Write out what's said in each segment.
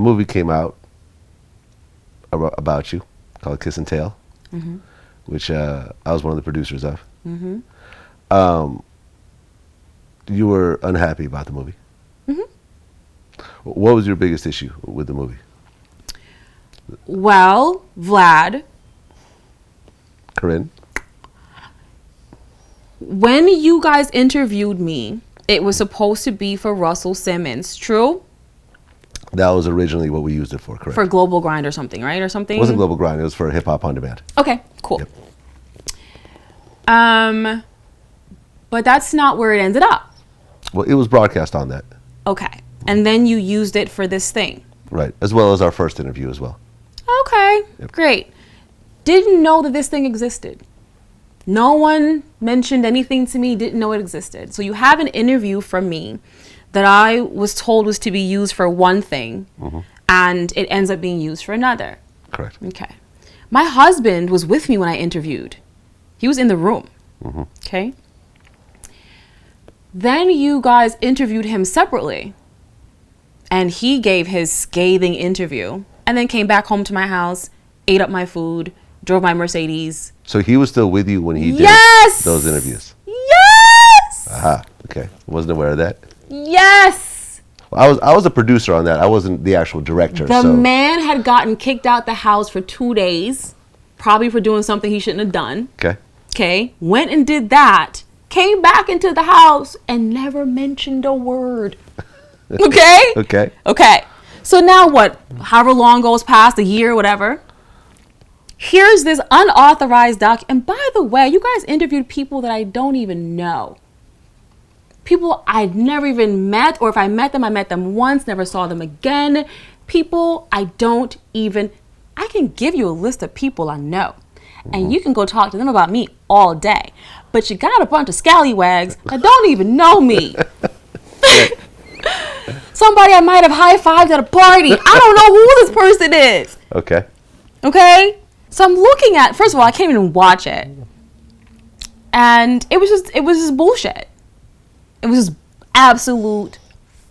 movie came out about you called Kiss and Tell, which I was one of the producers of. You were unhappy about the movie. What was your biggest issue with the movie? Well, Vlad. Karrine? When you guys interviewed me, it was supposed to be for Russell Simmons, true? That was originally what we used it for, correct? For Global Grind or something, right? Or something? It wasn't Global Grind. It was for Hip Hop On Demand. Okay, cool. Yep. But that's not where it ended up. Well, it was broadcast on that. Okay. And then you used it for this thing. Right. As well as our first interview as well. Okay, great. Didn't know that this thing existed. No one mentioned anything to me, didn't know it existed. So you have an interview from me that I was told was to be used for one thing, and it ends up being used for another. Correct. Okay. My husband was with me when I interviewed. He was in the room. Okay. Then you guys interviewed him separately, and he gave his scathing interview, and then came back home to my house, ate up my food, drove my Mercedes. So he was still with you when he did those interviews? Yes! Aha, okay. Wasn't aware of that. Yes! Well, I was a producer on that. I wasn't the actual director. The man had gotten kicked out the house for 2 days, probably for doing something he shouldn't have done. Okay. Okay, went and did that, came back into the house, and never mentioned a word. Okay? Okay. So now what? However long goes past, a year, whatever. Here's this unauthorized doc. And by the way, you guys interviewed people that I don't even know. People I'd never even met, or if I met them once, never saw them again. People I can give you a list of people I know. And you can go talk to them about me all day. But you got a bunch of scallywags that don't even know me. Somebody I might have high-fived at a party. I don't know who this person is. Okay? So I'm looking at, first of all, I can't even watch it. And it was just bullshit. It was just absolute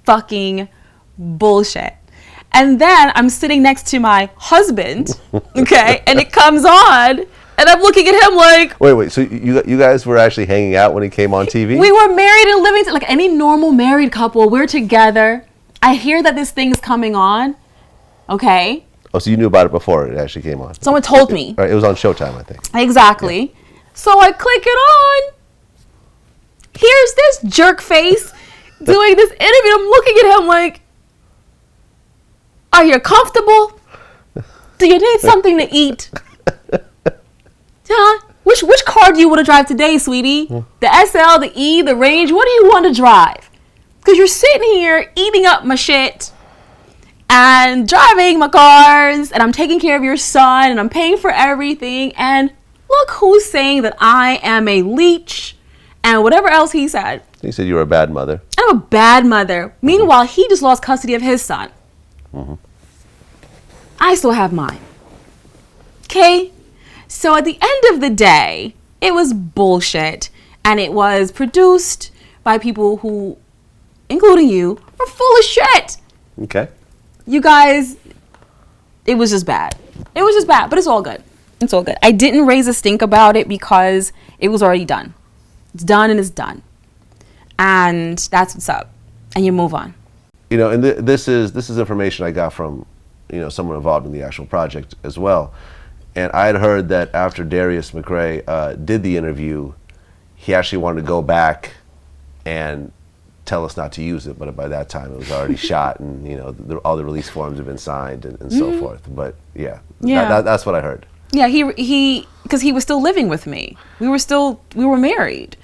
fucking bullshit. And then I'm sitting next to my husband, okay? And it comes on, and I'm looking at him like... Wait. So you guys were actually hanging out when he came on TV? We were married and living, like any normal married couple. We're together. I hear that this thing's coming on, okay? Oh, so you knew about it before it actually came on? Someone told me. Right, it was on Showtime, I think. Exactly. Yeah. So I click it on. Here's this jerk face doing this interview. I'm looking at him like, are you comfortable? Do you need something to eat? Huh? Which car do you want to drive today, sweetie? The SL, the E, the Range? What do you want to drive? Because you're sitting here eating up my shit and driving my cars, and I'm taking care of your son, and I'm paying for everything, and look who's saying that I am a leech, and whatever else he said. He said you were a bad mother. I'm a bad mother. Meanwhile, he just lost custody of his son. I still have mine. Okay? So at the end of the day, it was bullshit, and it was produced by people who, including you, are full of shit. Okay. You guys, it was just bad. It was just bad, but it's all good. It's all good. I didn't raise a stink about it because it was already done. It's done and it's done. And that's what's up. And you move on. You know, and this is information I got from, someone involved in the actual project as well. And I had heard that after Darius McCrary did the interview, he actually wanted to go back and tell us not to use it, but by that time it was already shot, and all the release forms have been signed and so forth. But yeah. That's what I heard. Yeah, he because he was still living with me. We were married,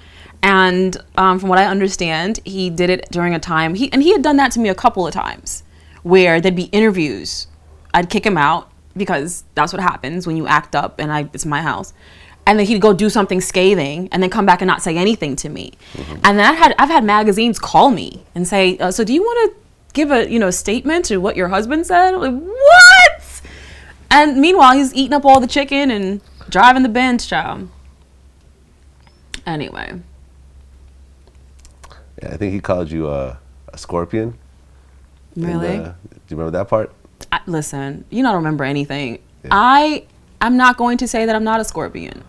and from what I understand, he did it during a time he had done that to me a couple of times, where there'd be interviews. I'd kick him out because that's what happens when you act up, and it's my house. And then he'd go do something scathing and then come back and not say anything to me. And then I've had magazines call me and say, so do you want to give a statement to what your husband said? I'm like, what? And meanwhile, he's eating up all the chicken and driving the Benz, child. Anyway. Yeah, I think he called you a scorpion. Really? And, do you remember that part? listen, you don't remember anything. Yeah. I'm not going to say that I'm not a Scorpion.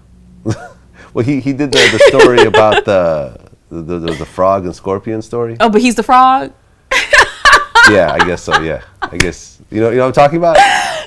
Well, he did the story about the frog and scorpion story. Oh, but he's the frog? Yeah, I guess so, yeah. I guess, you know what I'm talking about?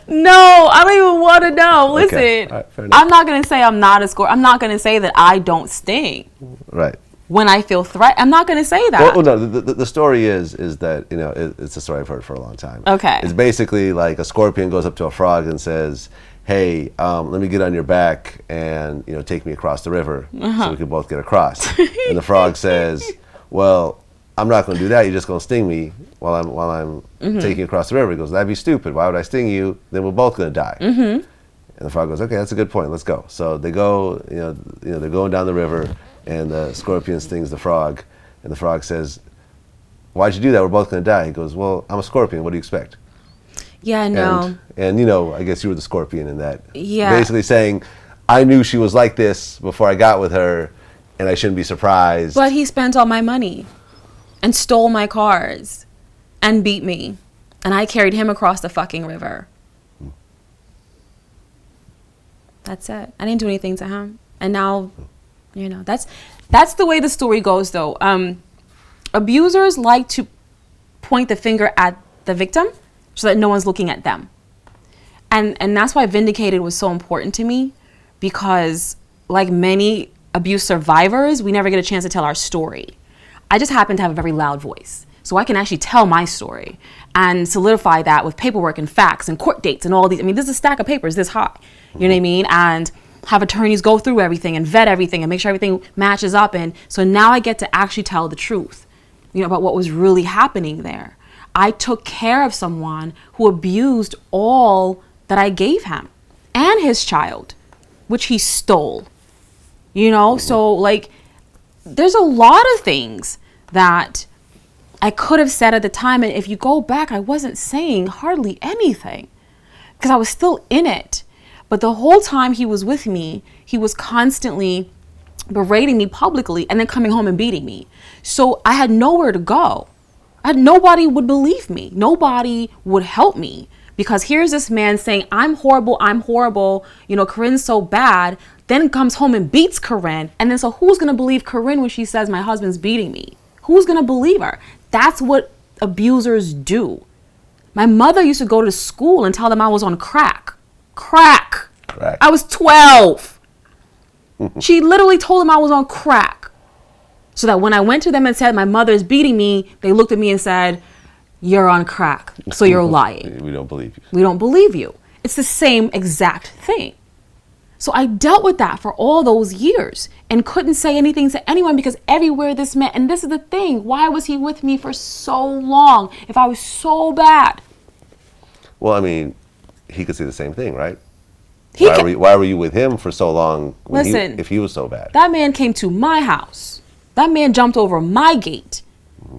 No, I don't even want to know. Listen, Okay. All right, fair enough. I'm not going to say I'm not a Scorpion. I'm not going to say that I don't sting. Right. When I feel threat, I'm not going to say that. Well, no, the story is that, you know, it's a story I've heard for a long time. Okay. It's basically like a scorpion goes up to a frog and says, hey, let me get on your back and, you know, take me across the river so we can both get across. And the frog says, well, I'm not going to do that. You're just going to sting me while I'm taking you across the river. He goes, that'd be stupid. Why would I sting you? Then we're both going to die. And the frog goes, okay, that's a good point. Let's go. So they go, you know, they're going down the river, and the scorpion stings the frog. And the frog says, why'd you do that? We're both going to die. He goes, well, I'm a scorpion. What do you expect? Yeah, no. And you know, I guess you were the scorpion in that. Yeah. Basically saying, I knew she was like this before I got with her, and I shouldn't be surprised. But he spent all my money and stole my cars and beat me. And I carried him across the fucking river. That's it. I didn't do anything to him. And now, you know, that's the way the story goes, though. Abusers like to point the finger at the victim so that no one's looking at them. And that's why Vindicated was so important to me, because like many abuse survivors, we never get a chance to tell our story. I just happen to have a very loud voice, so I can actually tell my story and solidify that with paperwork and facts and court dates and all these. I mean, this is a stack of papers this high, you know what I mean? And have attorneys go through everything and vet everything and make sure everything matches up. And so now I get to actually tell the truth, you know, about what was really happening there. I took care of someone who abused all that I gave him and his child, which he stole, you know? So like, there's a lot of things that I could have said at the time. And if you go back, I wasn't saying hardly anything because I was still in it. But the whole time he was with me, he was constantly berating me publicly and then coming home and beating me. So I had nowhere to go. Nobody would believe me. Nobody would help me, because here's this man saying, I'm horrible. You know, Karrine's so bad. Then comes home and beats Karrine. And then so who's going to believe Karrine when she says my husband's beating me? Who's going to believe her? That's what abusers do. My mother used to go to school and tell them I was on crack. Crack. I was 12. She literally told them I was on crack. So that when I went to them and said my mother's beating me, they looked at me and said, you're on crack, so you're lying. We don't believe you. We don't believe you. It's the same exact thing. So I dealt with that for all those years and couldn't say anything to anyone, because everywhere this man, and this is the thing, why was he with me for so long if I was so bad? Well, I mean, he could say the same thing, right? Why were you with him for so long if he was so bad? That man came to my house. That man jumped over my gate.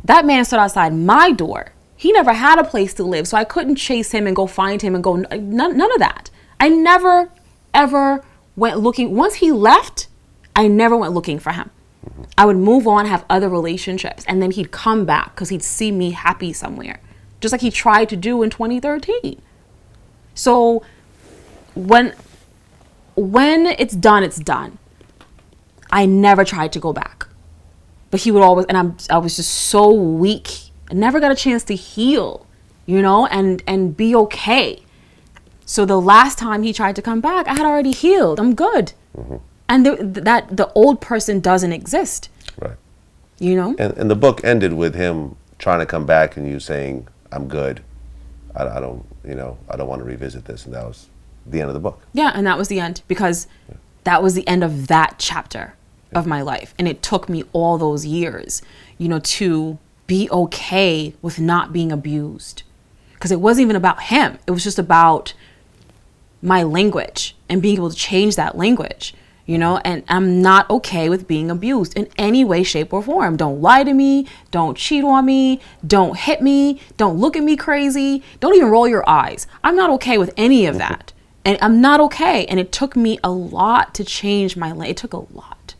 That man stood outside my door. He never had a place to live, so I couldn't chase him and go find him and go, none of that. I never, ever went looking. Once he left, I never went looking for him. I would move on, have other relationships, and then he'd come back because he'd see me happy somewhere, just like he tried to do in 2013. So when it's done, it's done. I never tried to go back. But he would always, and I was just so weak. I never got a chance to heal, you know, and be okay. So the last time he tried to come back, I had already healed. I'm good. And the old person doesn't exist. Right. You know? And the book ended with him trying to come back and you saying, I'm good. I don't want to revisit this. And that was the end of the book. Yeah, and that was the end, because that was the end of that chapter of my life. And it took me all those years, you know, to be okay with not being abused. Because it wasn't even about him. It was just about my language and being able to change that language, you know, and I'm not okay with being abused in any way, shape, or form. Don't lie to me. Don't cheat on me. Don't hit me. Don't look at me crazy. Don't even roll your eyes. I'm not okay with any of that. And I'm not okay. And it took me a lot to change my language. It took a lot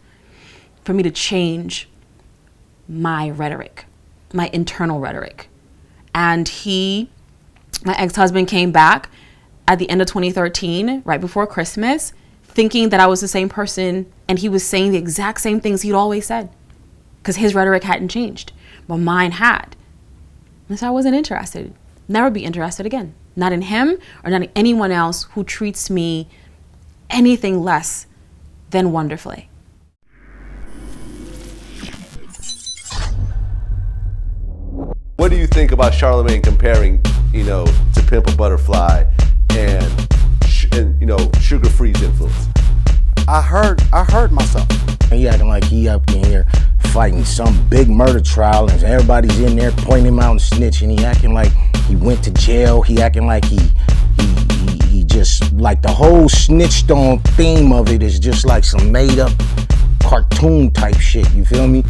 for me to change my rhetoric, my internal rhetoric. And he My ex-husband came back at the end of 2013, right before Christmas, thinking that I was the same person, and he was saying the exact same things he'd always said, because his rhetoric hadn't changed, but mine had. And so I wasn't interested. Never be interested again. Not in him or not in anyone else who treats me anything less than wonderfully. What do you think about Charlemagne comparing, to Pimp a Butterfly and Sugar Free's influence? I heard myself. He acting like he up in here fighting some big murder trial and everybody's in there pointing him out and snitching. He acting like he went to jail. He acting like he just, like the whole snitched on theme of it is just like some made up cartoon type shit, you feel me?